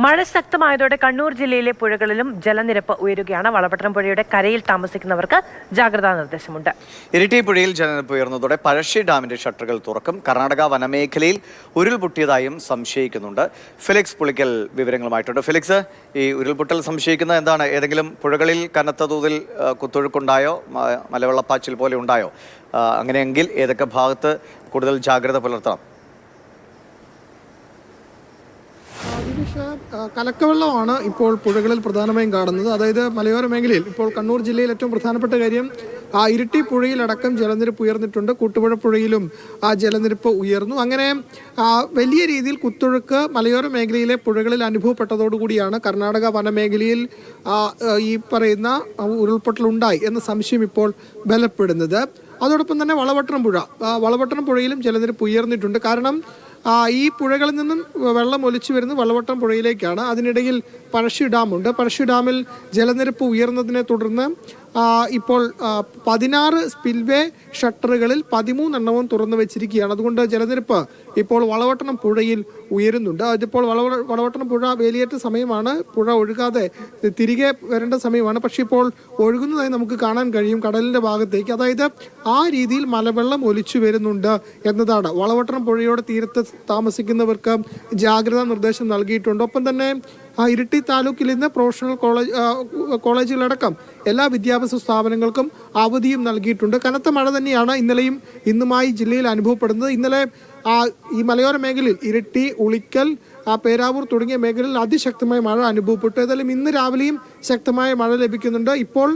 മഴ ശക്തമായതോടെ കണ്ണൂർ ജില്ലയിലെ പുഴകളിലും ജലനിരപ്പ് ഉയരുകയാണ്. വളപട്ടണം പുഴയുടെ കരയിൽ താമസിക്കുന്നവർക്ക് ജാഗ്രതാ നിർദ്ദേശമുണ്ട്. ഇരിട്ടി പുഴയിൽ ജലനിരപ്പ് ഉയർന്നതോടെ പഴശ്ശി ഡാമിന്റെ ഷട്ടറുകൾ തുറക്കും. കർണാടക വനമേഖലയിൽ ഉരുൾപൊട്ടിയതായും സംശയിക്കുന്നുണ്ട്. ഫെലിക്സ് പുളിക്കൽ വിവരങ്ങളുമായിട്ടുണ്ട്. ഫെലിക്സ്, ഈ ഉരുൾപൊട്ടൽ സംശയിക്കുന്ന എന്താണ്? ഏതെങ്കിലും പുഴകളിൽ കനത്ത തോതിൽ കുത്തൊഴുക്കുണ്ടായോ, മലവെള്ളപ്പാച്ചിൽ പോലെ ഉണ്ടായോ? അങ്ങനെയെങ്കിൽ ഏതൊക്കെ ഭാഗത്ത് കൂടുതൽ ജാഗ്രത പുലർത്തണം? കലക്കവെള്ളമാണ് ഇപ്പോൾ പുഴകളിൽ പ്രധാനമായും കാണുന്നത്. അതായത് മലയോര മേഖലയിൽ ഇപ്പോൾ കണ്ണൂർ ജില്ലയിൽ ഏറ്റവും പ്രധാനപ്പെട്ട കാര്യം ഇരിട്ടി പുഴയിലടക്കം ജലനിരപ്പ് ഉയർന്നിട്ടുണ്ട്. കൂട്ടുപുഴ പുഴയിലും ജലനിരപ്പ് ഉയർന്നു. അങ്ങനെ വലിയ രീതിയിൽ കുത്തൊഴുക്ക് മലയോര മേഖലയിലെ പുഴകളിൽ അനുഭവപ്പെട്ടതോടുകൂടിയാണ് കർണാടക വനമേഖലയിൽ ഈ പറയുന്ന ഉരുൾപൊട്ടലുണ്ടായി എന്ന സംശയം ഇപ്പോൾ ബലപ്പെടുന്നത്. അതോടൊപ്പം തന്നെ വളപട്ടണം പുഴയിലും ജലനിരപ്പ് ഉയർന്നിട്ടുണ്ട്. കാരണം ഈ പുഴകളിൽ നിന്നും വെള്ളം ഒലിച്ചു വരുന്നത് വളപട്ടണം പുഴയിലേക്കാണ്. അതിനിടയിൽ പഴശ്ശി ഡാമുണ്ട്. പഴശ്ശി ഡാമിൽ ജലനിരപ്പ് ഉയർന്നതിനെ തുടർന്ന് ഇപ്പോൾ 16 സ്പിൽവേ ഷട്ടറുകളിൽ 13 എണ്ണവും തുറന്നു വെച്ചിരിക്കുകയാണ്. അതുകൊണ്ട് ജലനിരപ്പ് ഇപ്പോൾ വളപട്ടണം പുഴയിൽ ഉയരുന്നുണ്ട്. അതിപ്പോൾ വളപട്ടണം പുഴ വേലിയേറ്റ സമയമാണ്. പുഴ ഒഴുകാതെ തിരികെ വരേണ്ട സമയമാണ്. പക്ഷേ ഇപ്പോൾ ഒഴുകുന്നതായി നമുക്ക് കാണാൻ കഴിയും കടലിൻ്റെ ഭാഗത്തേക്ക്. അതായത് ആ രീതിയിൽ മലവെള്ളം ഒലിച്ചു വരുന്നുണ്ട് എന്നതാണ്. വളപട്ടണം പുഴയുടെ തീരത്ത് താമസിക്കുന്നവർക്ക് ജാഗ്രതാ നിർദ്ദേശം നൽകിയിട്ടുണ്ട്. ഒപ്പം തന്നെ ഇരിട്ടി താലൂക്കിൽ ഇന്ന് പ്രൊഫഷണൽ കോളേജുകളടക്കം എല്ലാ വിദ്യാഭ്യാസ സ്ഥാപനങ്ങൾക്കും അവധിയും നൽകിയിട്ടുണ്ട്. കനത്ത മഴ തന്നെയാണ് ഇന്നലെയും ഇന്നുമായി ജില്ലയിൽ അനുഭവപ്പെടുന്നത്. ഇന്നലെ ഈ മലയോര മേഖലയിൽ ഇരിട്ടി, ഉളിക്കൽ, പേരാവൂർ തുടങ്ങിയ മേഖലയിൽ അതിശക്തമായ മഴ അനുഭവപ്പെട്ടു. ഏതായാലും ഇന്ന് രാവിലെയും ശക്തമായ മഴ ലഭിക്കുന്നുണ്ട്. ഇപ്പോൾ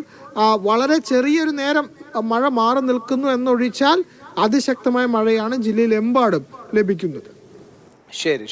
വളരെ ചെറിയൊരു നേരം മഴ മാറി നിൽക്കുന്നു എന്നൊഴിച്ചാൽ അതിശക്തമായ മഴയാണ് ജില്ലയിൽ എമ്പാടും ലഭിക്കുന്നത്. ശരി.